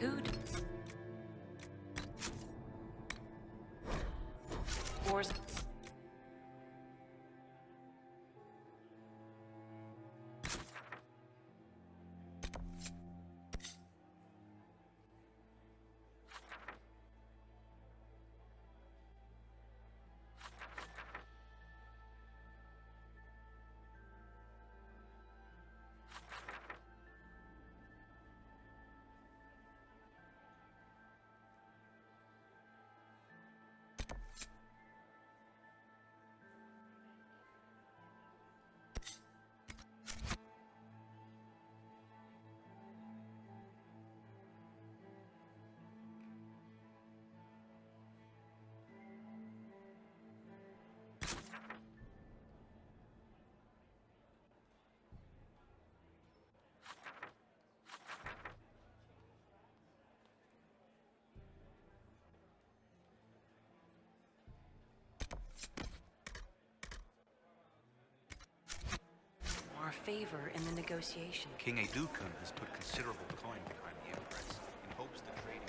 Who'd... Wars... Our favor in the negotiation. King Edukun has put considerable coin behind the Empress in hopes that trading...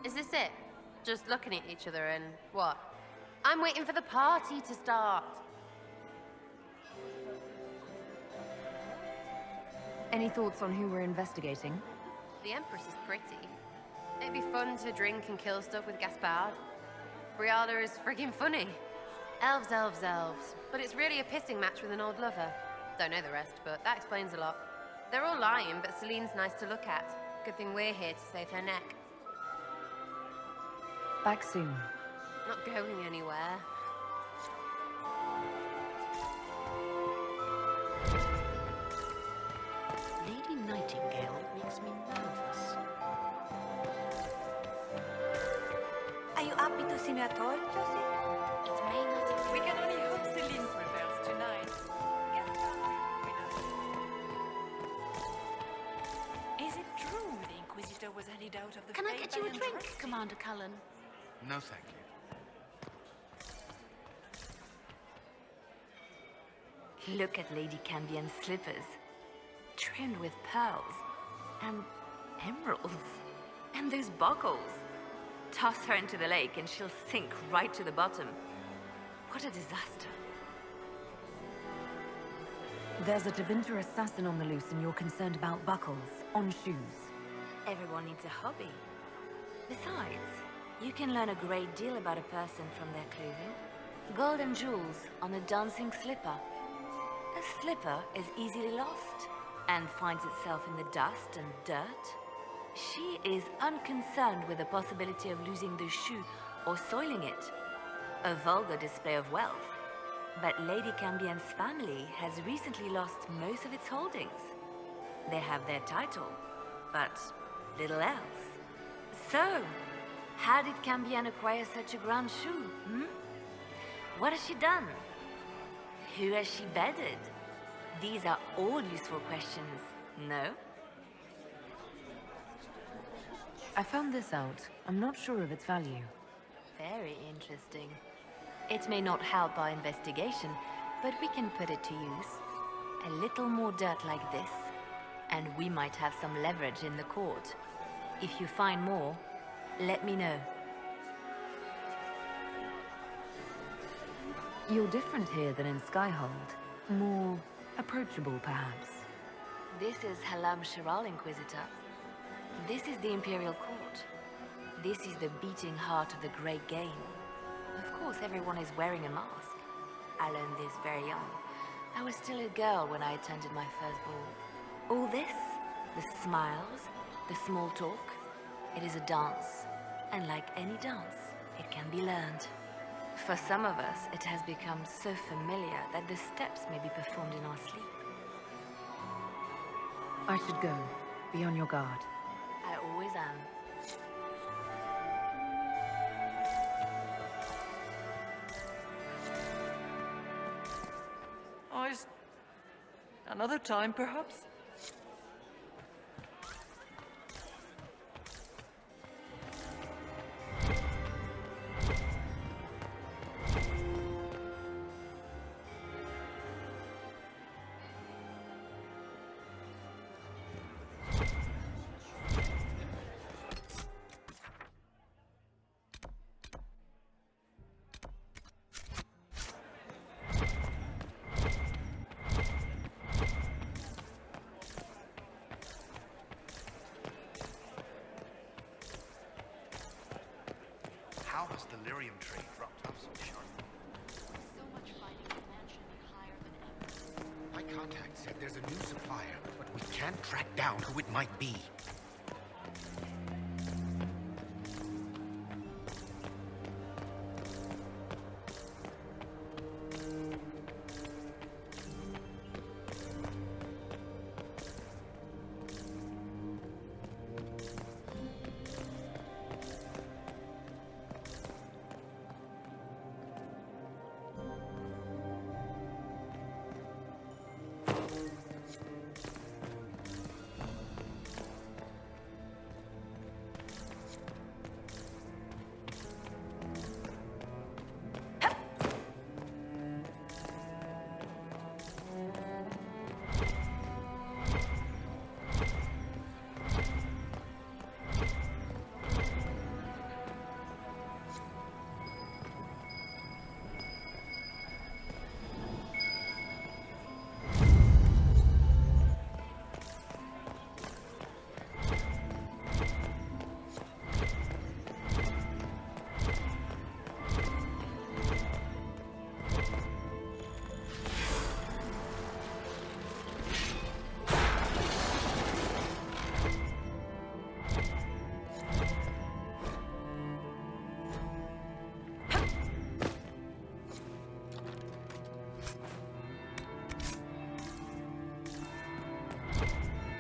Is this it? Just looking at each other and what? I'm waiting for the party to start. Any thoughts on who we're investigating? The Empress is pretty. It'd be fun to drink and kill stuff with Gaspard. Briala is friggin' funny. Elves, elves, elves. But it's really a pissing match with an old lover. Don't know the rest, but that explains a lot. They're all lying, but Celine's nice to look at. Good thing we're here to save her neck. Back soon. Not going anywhere. Lady Nightingale makes me nervous. Are you happy to see me at all, Josie? It may not have... We can only hope Celine prevails tonight. Is it true the Inquisitor was handed out of the Can I faith get you by a drink, Empress? Commander Cullen? No, thank you. Look at Lady Cambian's slippers. Trimmed with pearls. And emeralds. And those buckles. Toss her into the lake and she'll sink right to the bottom. What a disaster. There's a Tevinter assassin on the loose and you're concerned about buckles on shoes. Everyone needs a hobby. Besides, you can learn a great deal about a person from their clothing. Gold and jewels on a dancing slipper. A slipper is easily lost and finds itself in the dust and dirt. She is unconcerned with the possibility of losing the shoe or soiling it. A vulgar display of wealth. But Lady Cambian's family has recently lost most of its holdings. They have their title, but little else. So, how did Cambian acquire such a grand shoe, What has she done? Who has she bedded? These are all useful questions, no? I found this out. I'm not sure of its value. Very interesting. It may not help our investigation, but we can put it to use. A little more dirt like this, and we might have some leverage in the court. If you find more, let me know. You're different here than in Skyhold. More approachable, perhaps. This is Halla, Inquisitor. This is the Imperial Court. This is the beating heart of the Great Game. Of course, everyone is wearing a mask. I learned this very young. I was still a girl when I attended my first ball. All this, the smiles, the small talk, it is a dance. And like any dance, it can be learned. For some of us, it has become so familiar that the steps may be performed in our sleep. I should go. Be on your guard. I always am. Another time, perhaps? How has the lyrium trade dropped off so sharp? So much fighting in the mansion and higher than ever. My contact said there's a new supplier, but we can't track down who it might be.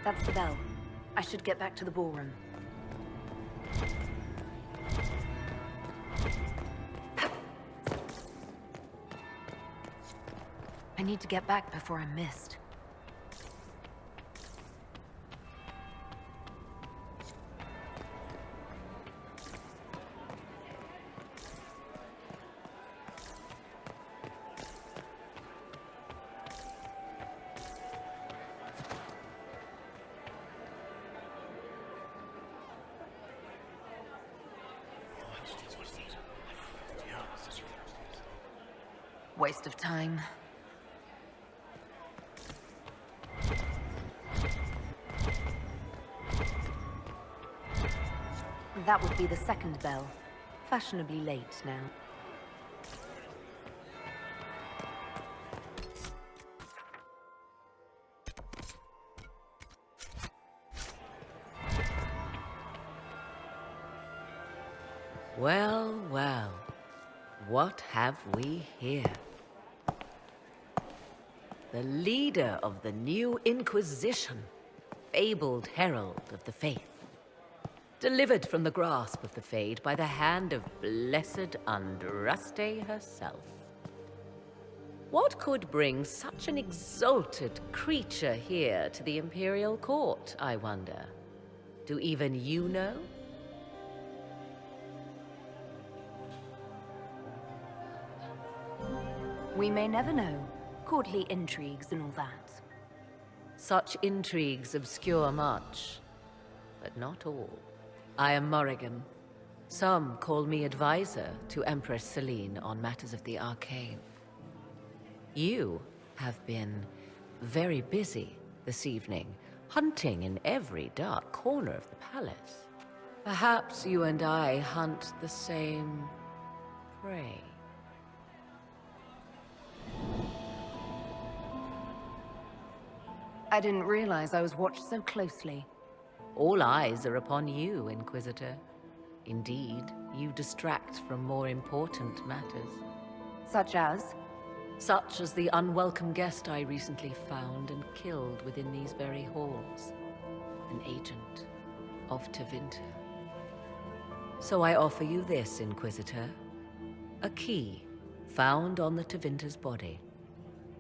That's the bell. I should get back to the ballroom. I need to get back before I'm missed. Waste of time. That would be the second bell. Fashionably late now. Well, well. What have we here? The leader of the new Inquisition, fabled herald of the faith, delivered from the grasp of the Fade by the hand of blessed Andraste herself. What could bring such an exalted creature here to the Imperial Court, I wonder? Do even you know? We may never know. Courtly intrigues and all that. Such intrigues obscure much, but not all. I am Morrigan. Some call me advisor to Empress Celine on matters of the arcane. You have been very busy this evening, hunting in every dark corner of the palace. Perhaps you and I hunt the same prey. I didn't realize I was watched so closely. All eyes are upon you, Inquisitor. Indeed, you distract from more important matters. Such as? Such as the unwelcome guest I recently found and killed within these very halls. An agent of Tevinter. So I offer you this, Inquisitor. A key found on the Tevinter's body.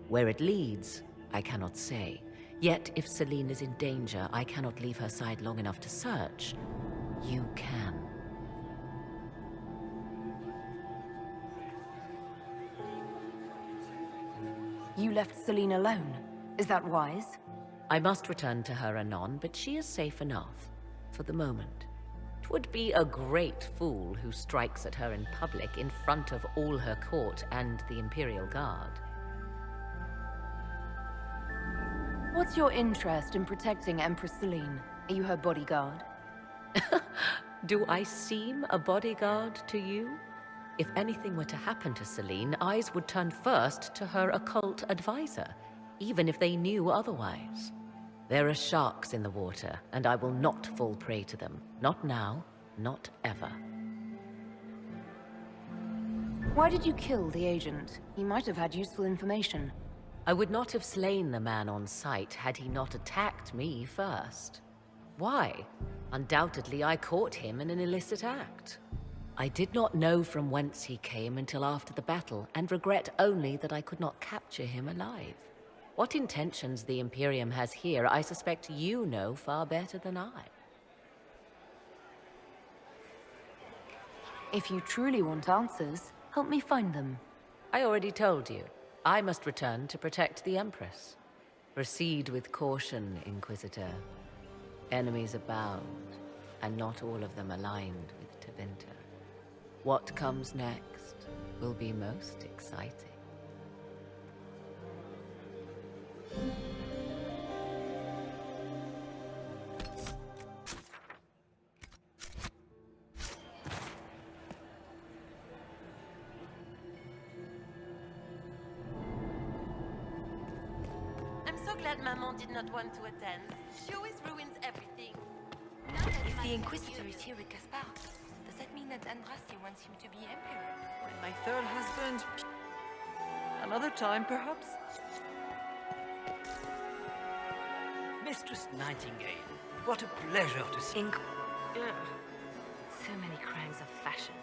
Where it leads, I cannot say. Yet, if Celine is in danger, I cannot leave her side long enough to search. You can. You left Celine alone. Is that wise? I must return to her anon, but she is safe enough, for the moment. 'Twould be a great fool who strikes at her in public in front of all her court and the Imperial Guard. What's your interest in protecting Empress Celine? Are you her bodyguard? Do I seem a bodyguard to you? If anything were to happen to Celine, eyes would turn first to her occult advisor, even if they knew otherwise. There are sharks in the water, and I will not fall prey to them. Not now, not ever. Why did you kill the agent? He might have had useful information. I would not have slain the man on sight had he not attacked me first. Why? Undoubtedly, I caught him in an illicit act. I did not know from whence he came until after the battle, and regret only that I could not capture him alive. What intentions the Imperium has here, I suspect you know far better than I. If you truly want answers, help me find them. I already told you. I must return to protect the Empress. Proceed with caution, Inquisitor. Enemies abound, and not all of them aligned with Tevinter. What comes next will be most exciting. I'm so glad Maman did not want to attend. She always ruins everything. If the Inquisitor is here with Gaspard, does that mean that Andraste wants him to be Emperor? When my third husband... Another time, perhaps? Mistress Nightingale, what a pleasure to see. So many crimes of fashion.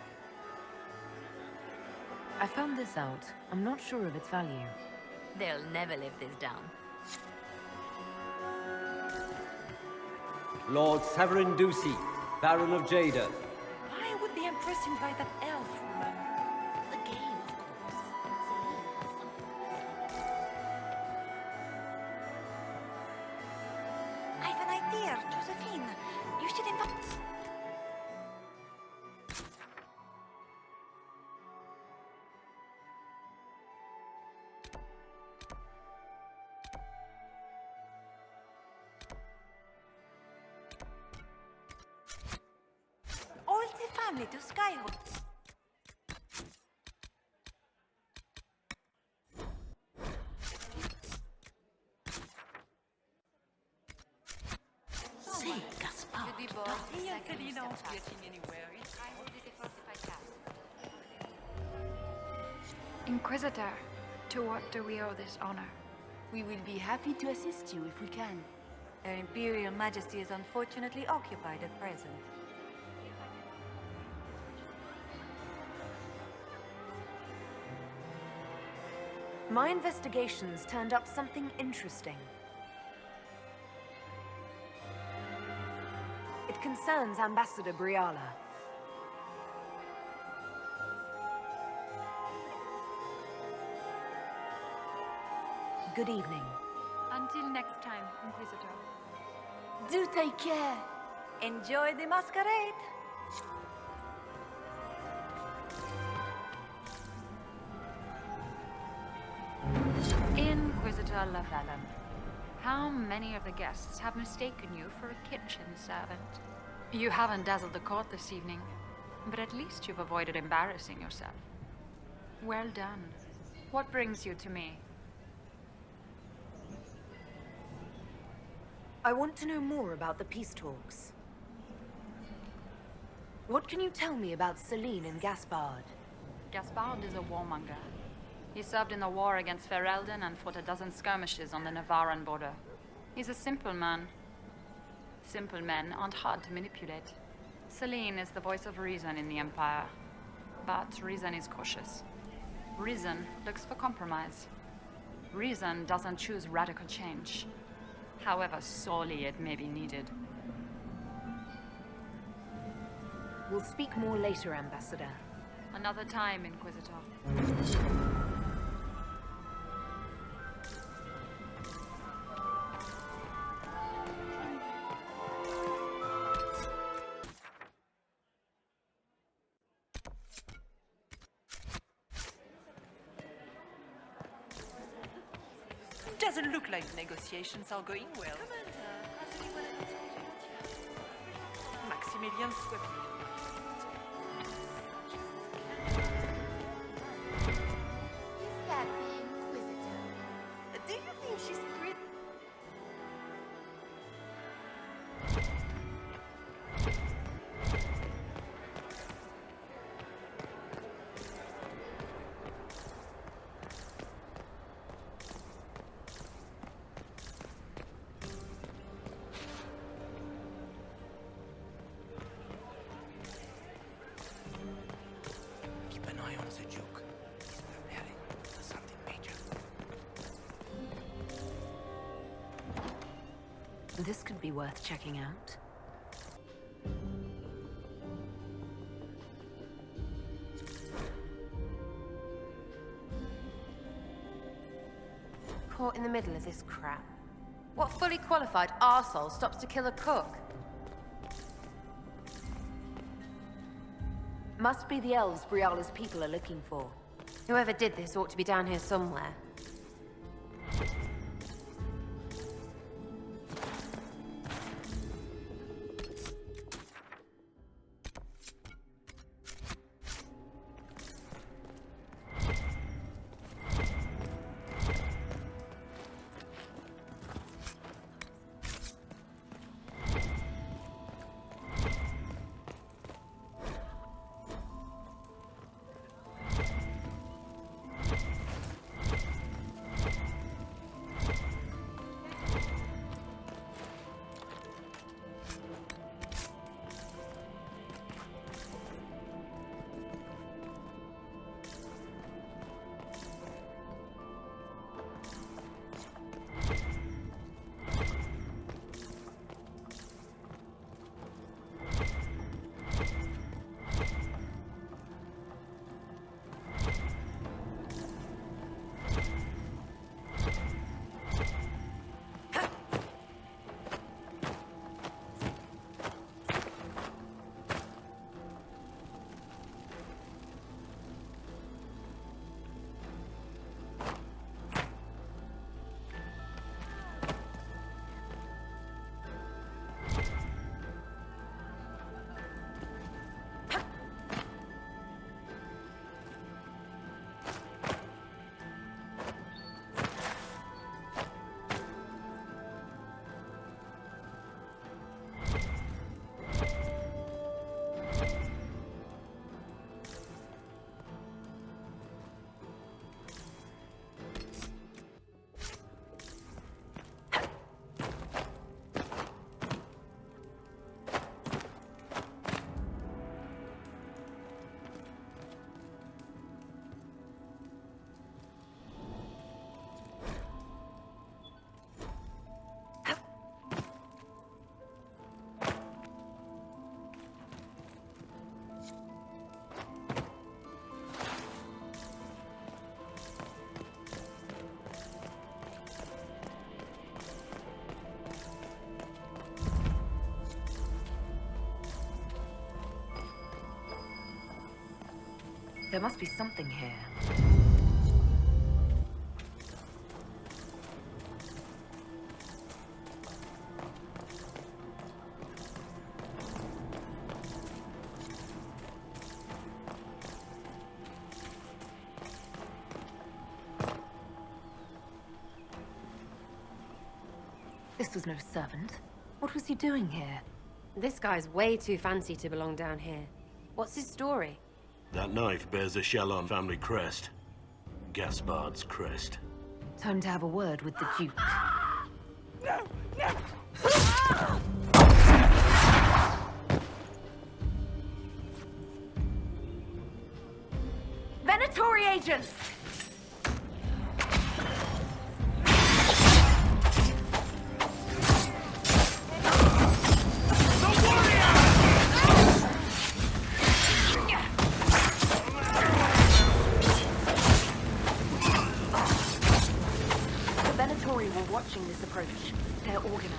I found this out. I'm not sure of its value. They'll never live this down. Lord Severin Ducey, Baron of Jada. Why would the Empress invite that elf woman? The game, of course. I have an idea, Josephine. You should invite... all the family to Skywood. Say, Gaspard. Could be bored. He and Celine aren't getting anywhere. Inquisitor, to what do we owe this honor? We will be happy to assist you if we can. Her Imperial Majesty is unfortunately occupied at present. My investigations turned up something interesting. It concerns Ambassador Briala. Good evening. Until next time, Inquisitor. Do take care. Enjoy the masquerade! Inquisitor Llewellyn, how many of the guests have mistaken you for a kitchen servant? You haven't dazzled the court this evening, but at least you've avoided embarrassing yourself. Well done. What brings you to me? I want to know more about the peace talks. What can you tell me about Celine and Gaspard? Gaspard is a warmonger. He served in the war against Ferelden and fought a dozen skirmishes on the Navarran border. He's a simple man. Simple men aren't hard to manipulate. Celine is the voice of reason in the Empire. But reason is cautious. Reason looks for compromise. Reason doesn't choose radical change, however sorely it may be needed. We'll speak more later, Ambassador. Another time, Inquisitor. Doesn't look like negotiations are going well. Maximilian swept me. Is that the Inquisitor? Do you think she's pretty? Keep an eye on the Duke. He's preparing for something major. This could be worth checking out. Caught in the middle of this crap. What fully qualified arsehole stops to kill a cook? Must be the elves Briala's people are looking for. Whoever did this ought to be down here somewhere. There must be something here. This was no servant. What was he doing here? This guy's way too fancy to belong down here. What's his story? That knife bears a Shalon family crest. Gaspard's crest. Time to have a word with the Duke. No! No! Venatori agents! Watching this approach. They're organized.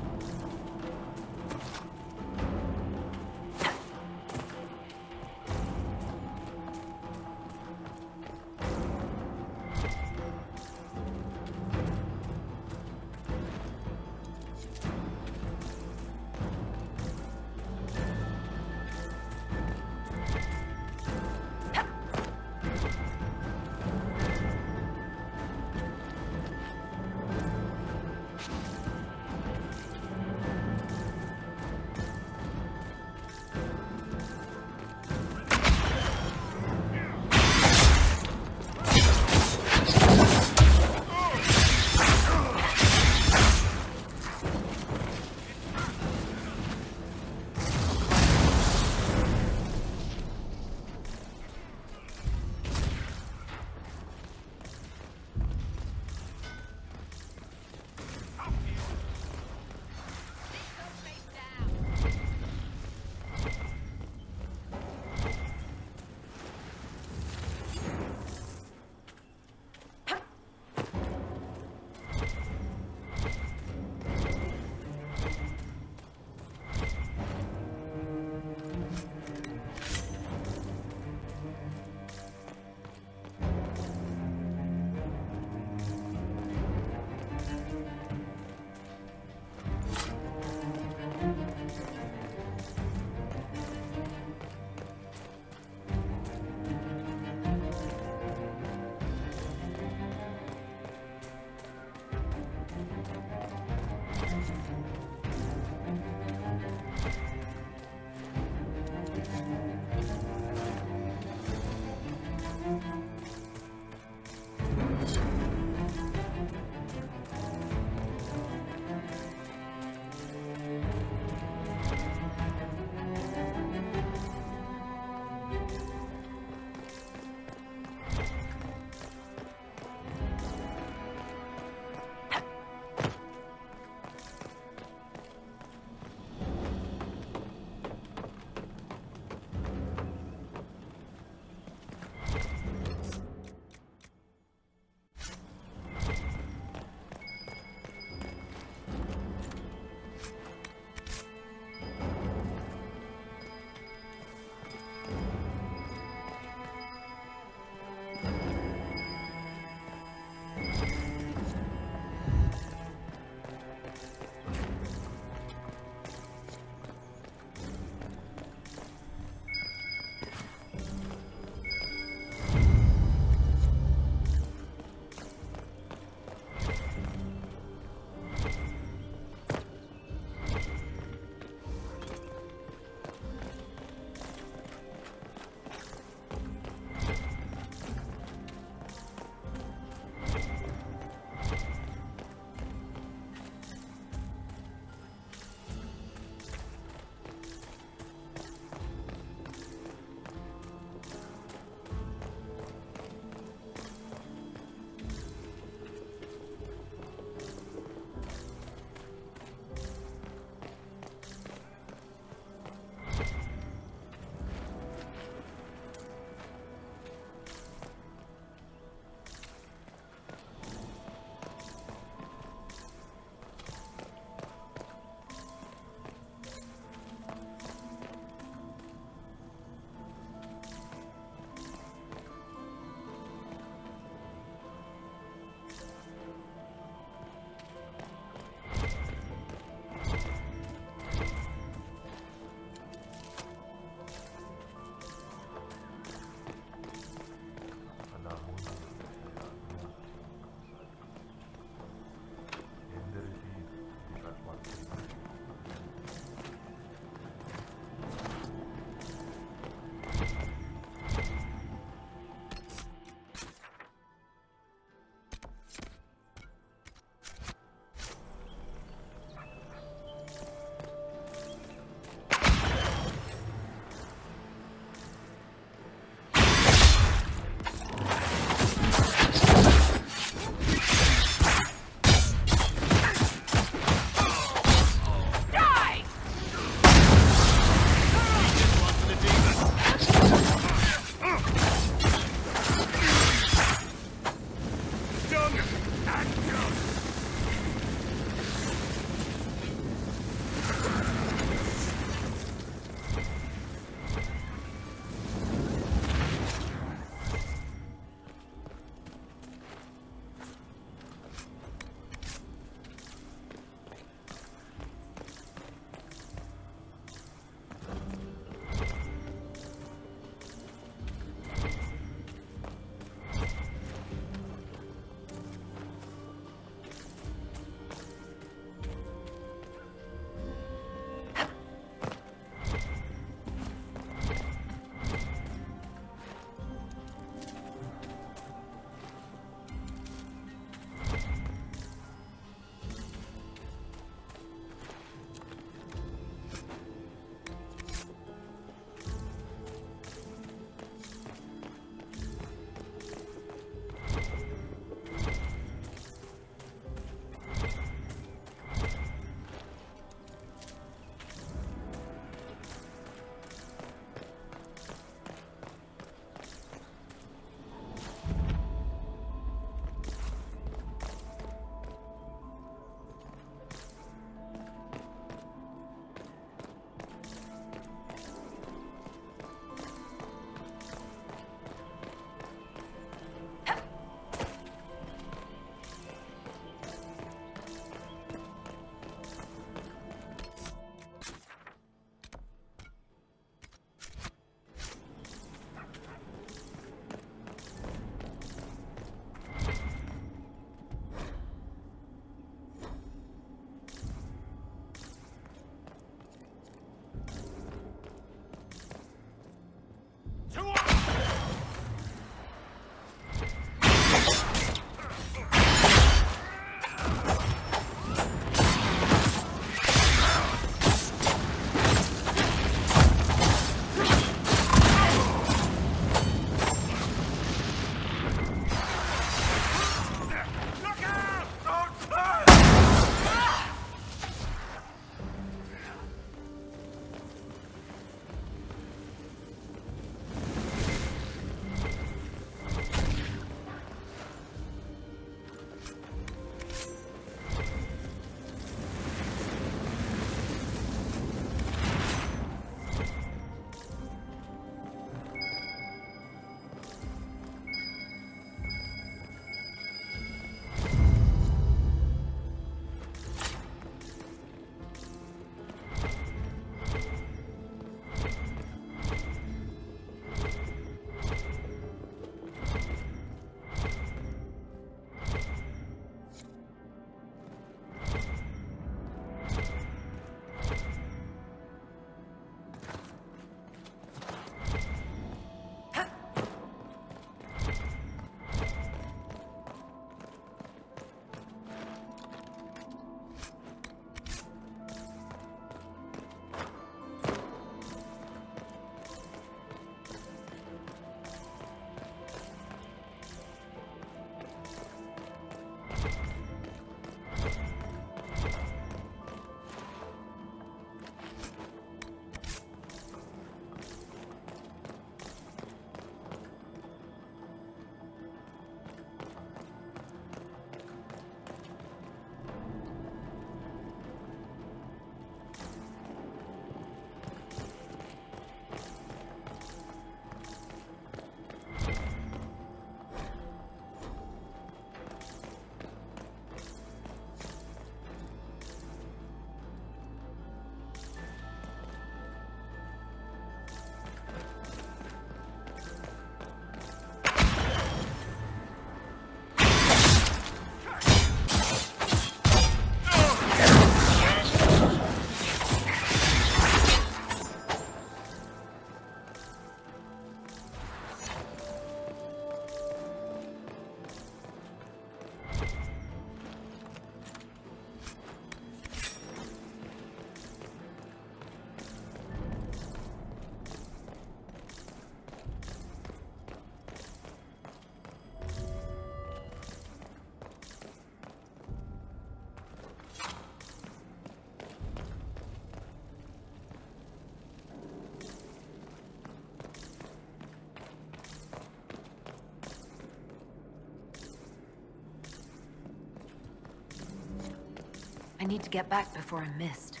I need to get back before I'm missed.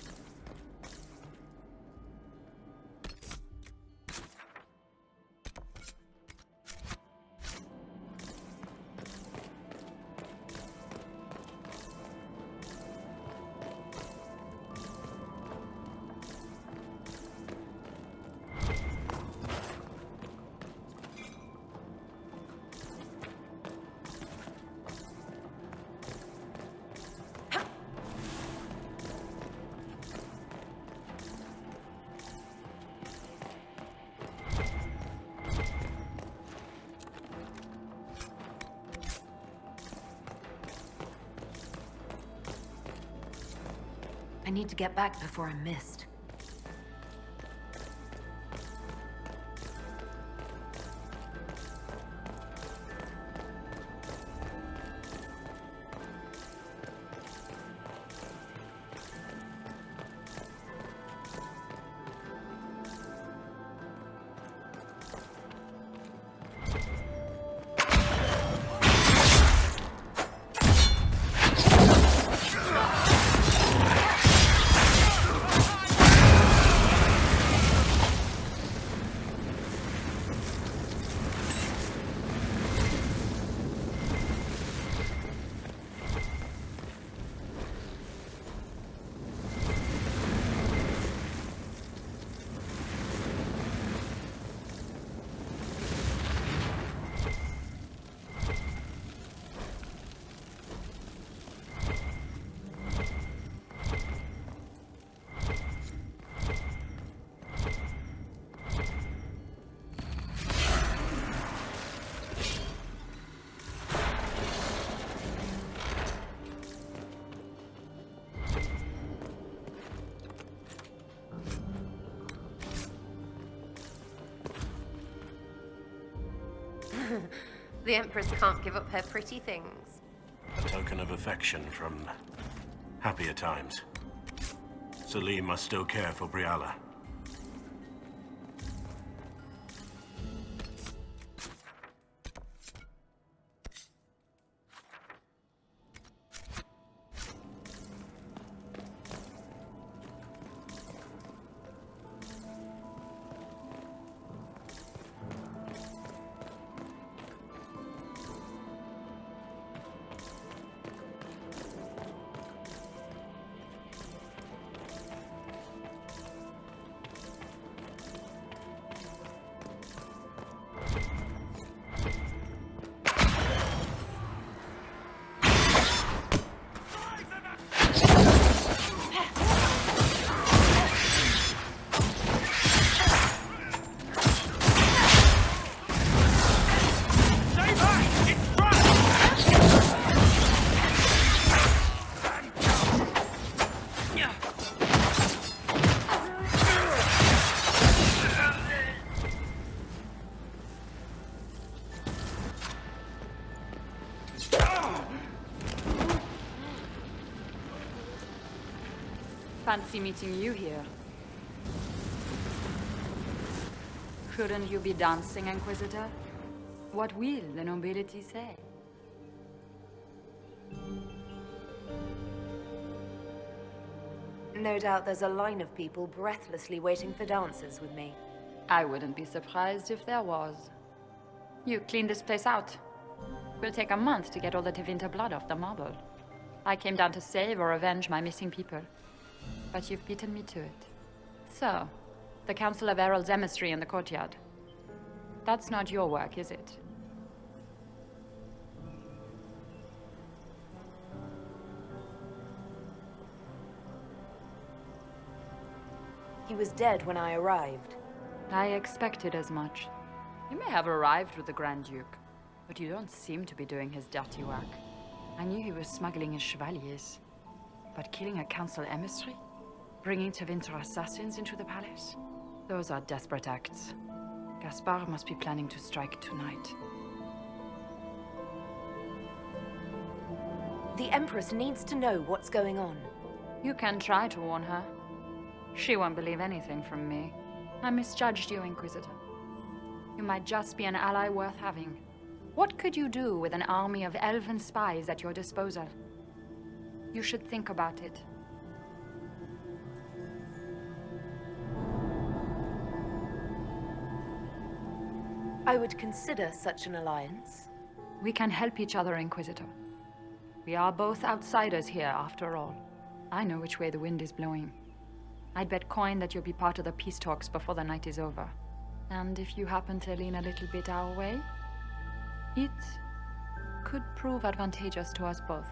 I need to get back before I'm missed. The Empress can't give up her pretty things. A token of affection from happier times. Selim must still care for Briala. Fancy meeting you here. Shouldn't you be dancing, Inquisitor? What will the nobility say? No doubt there's a line of people breathlessly waiting for dances with me. I wouldn't be surprised if there was. You cleaned this place out. Will take a month to get all the Tevinter blood off the marble. I came down to save or avenge my missing people. But you've beaten me to it. So, the Council of Herald's emissary in the courtyard. That's not your work, is it? He was dead when I arrived. I expected as much. You may have arrived with the Grand Duke, but you don't seem to be doing his dirty work. I knew he was smuggling his chevaliers. But killing a council emissary? Bringing Tevinter assassins into the palace? Those are desperate acts. Gaspard must be planning to strike tonight. The Empress needs to know what's going on. You can try to warn her. She won't believe anything from me. I misjudged you, Inquisitor. You might just be an ally worth having. What could you do with an army of elven spies at your disposal? You should think about it. I would consider such an alliance. We can help each other, Inquisitor. We are both outsiders here, after all. I know which way the wind is blowing. I'd bet coin that you'll be part of the peace talks before the night is over. And if you happen to lean a little bit our way, it could prove advantageous to us both.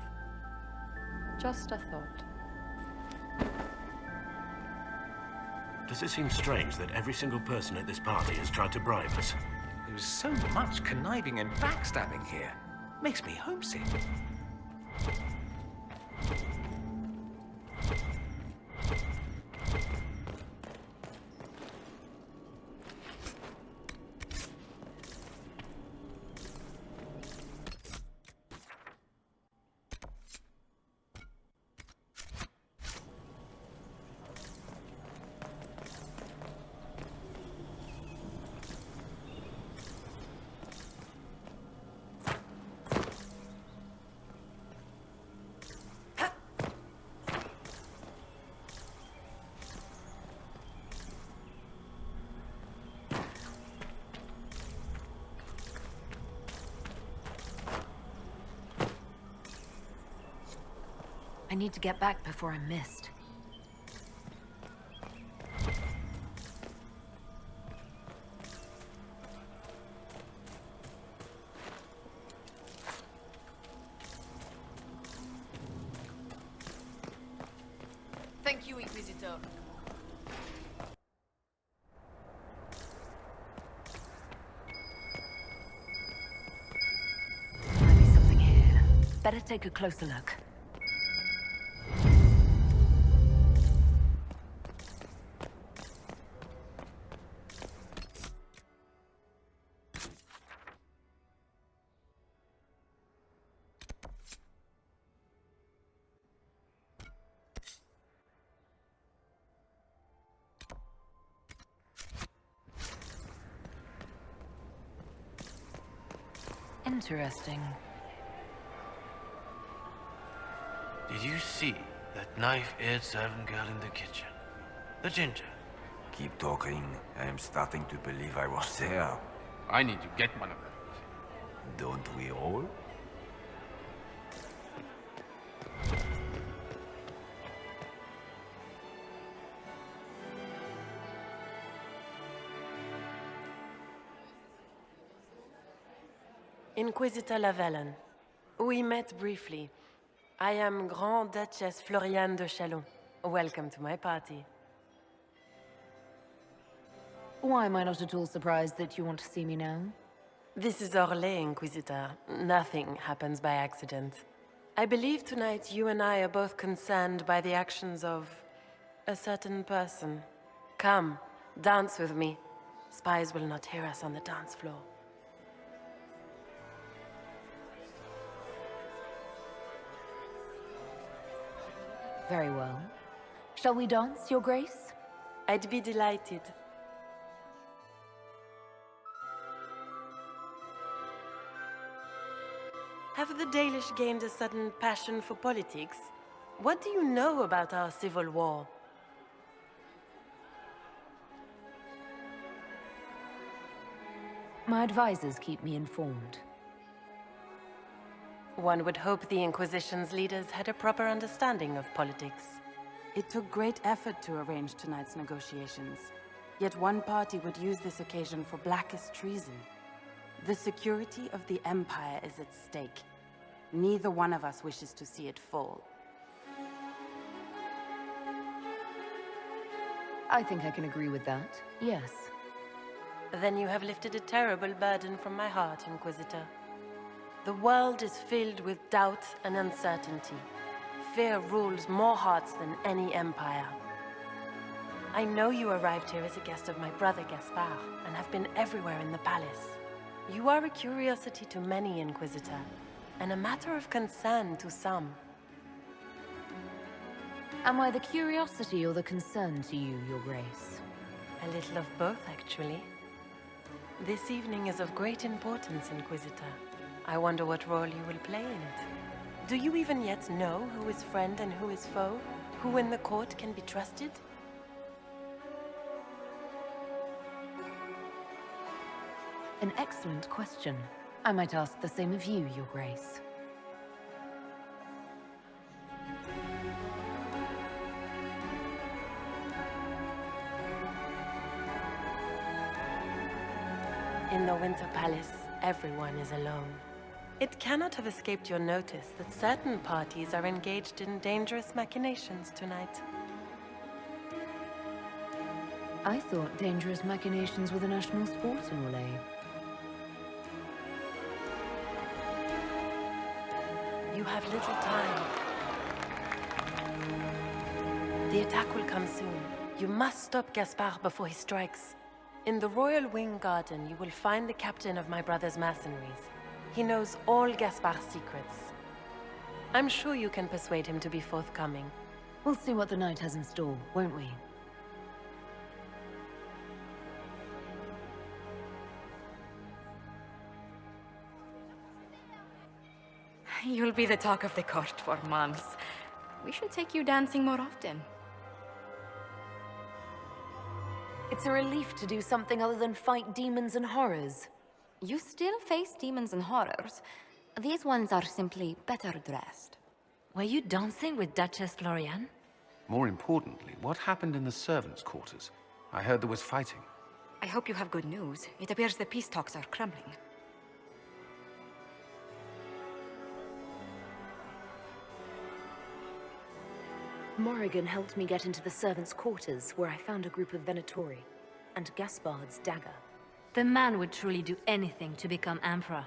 Just a thought. Does it seem strange that every single person at this party has tried to bribe us? There's so much conniving and backstabbing here. Makes me homesick. I need to get back before I'm missed. Thank you, Inquisitor. Might be something here. Better take a closer look. Interesting. Did you see that knife-edged servant girl in the kitchen? The ginger. Keep talking. I am starting to believe I was there. I need to get one of those. Don't we all? Inquisitor Lavalin. We met briefly. I am Grand Duchess Floriane de Chalon. Welcome to my party. Why am I not at all surprised that you want to see me now? This is Orlais, Inquisitor. Nothing happens by accident. I believe tonight you and I are both concerned by the actions of a certain person. Come, dance with me. Spies will not hear us on the dance floor. Very well. Shall we dance, Your Grace? I'd be delighted. Have the Dalish gained a sudden passion for politics? What do you know about our civil war? My advisors keep me informed. One would hope the Inquisition's leaders had a proper understanding of politics. It took great effort to arrange tonight's negotiations. Yet one party would use this occasion for blackest treason. The security of the Empire is at stake. Neither one of us wishes to see it fall. I think I can agree with that, yes. Then you have lifted a terrible burden from my heart, Inquisitor. The world is filled with doubt and uncertainty. Fear rules more hearts than any empire. I know you arrived here as a guest of my brother Gaspard, and have been everywhere in the palace. You are a curiosity to many, Inquisitor, and a matter of concern to some. Am I the curiosity or the concern to you, Your Grace? A little of both, actually. This evening is of great importance, Inquisitor. I wonder what role you will play in it. Do you even yet know who is friend and who is foe? Who in the court can be trusted? An excellent question. I might ask the same of you, Your Grace. In the Winter Palace, everyone is alone. It cannot have escaped your notice that certain parties are engaged in dangerous machinations tonight. I thought dangerous machinations were the national sport in Orlais. You have little time. The attack will come soon. You must stop Gaspard before he strikes. In the Royal Wing Garden, you will find the captain of my brother's mercenaries. He knows all Gaspard's secrets. I'm sure you can persuade him to be forthcoming. We'll see what the night has in store, won't we? You'll be the talk of the court for months. We should take you dancing more often. It's a relief to do something other than fight demons and horrors. You still face demons and horrors. These ones are simply better dressed. Were you dancing with Duchess Florian? More importantly, what happened in the servants' quarters? I heard there was fighting. I hope you have good news. It appears the peace talks are crumbling. Morrigan helped me get into the servants' quarters, where I found a group of Venatori, and Gaspard's dagger. The man would truly do anything to become Emperor.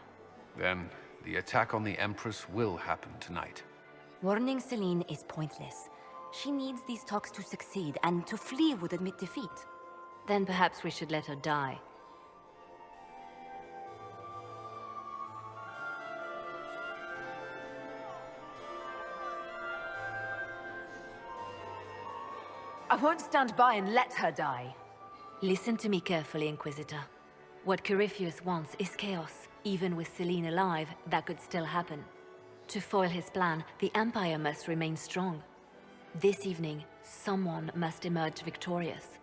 Then, the attack on the Empress will happen tonight. Warning Celine is pointless. She needs these talks to succeed, and to flee would admit defeat. Then perhaps we should let her die. I won't stand by and let her die. Listen to me carefully, Inquisitor. What Corypheus wants is chaos. Even with Celine alive, that could still happen. To foil his plan, the Empire must remain strong. This evening, someone must emerge victorious.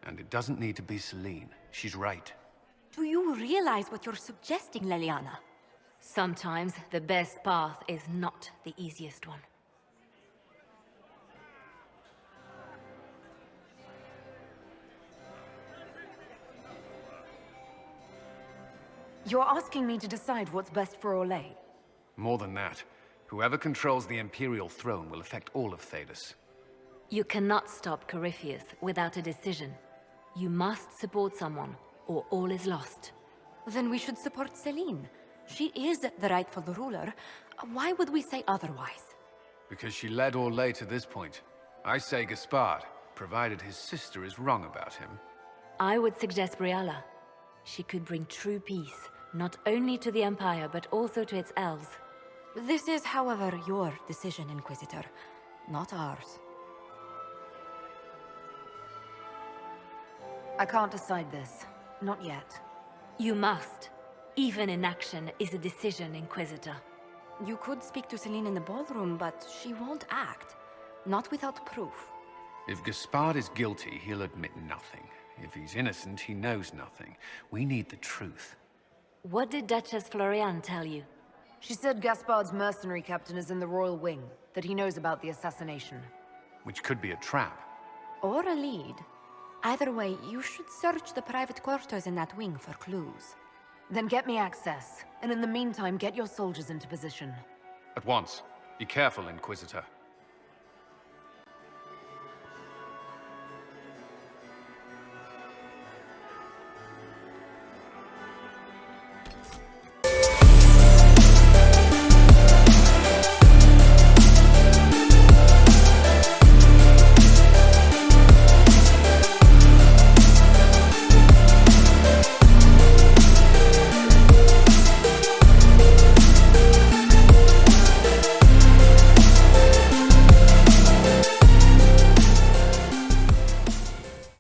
And it doesn't need to be Celine. She's right. Do you realize what you're suggesting, Leliana? Sometimes the best path is not the easiest one. You're asking me to decide what's best for Orlais? More than that, whoever controls the Imperial throne will affect all of Thedas. You cannot stop Corypheus without a decision. You must support someone, or all is lost. Then we should support Celine. She is the rightful ruler. Why would we say otherwise? Because she led Orlais to this point. I say Gaspard, provided his sister is wrong about him. I would suggest Briala. She could bring true peace, not only to the Empire, but also to its elves. This is, however, your decision, Inquisitor, not ours. I can't decide this. Not yet. You must. Even inaction is a decision, Inquisitor. You could speak to Celine in the ballroom, but she won't act. Not without proof. If Gaspard is guilty, he'll admit nothing. If he's innocent, he knows nothing. We need the truth. What did Duchess Florian tell you? She said Gaspard's mercenary captain is in the Royal Wing, that he knows about the assassination. Which could be a trap. Or a lead. Either way, you should search the private quarters in that wing for clues. Then get me access, and in the meantime, get your soldiers into position. At once. Be careful, Inquisitor.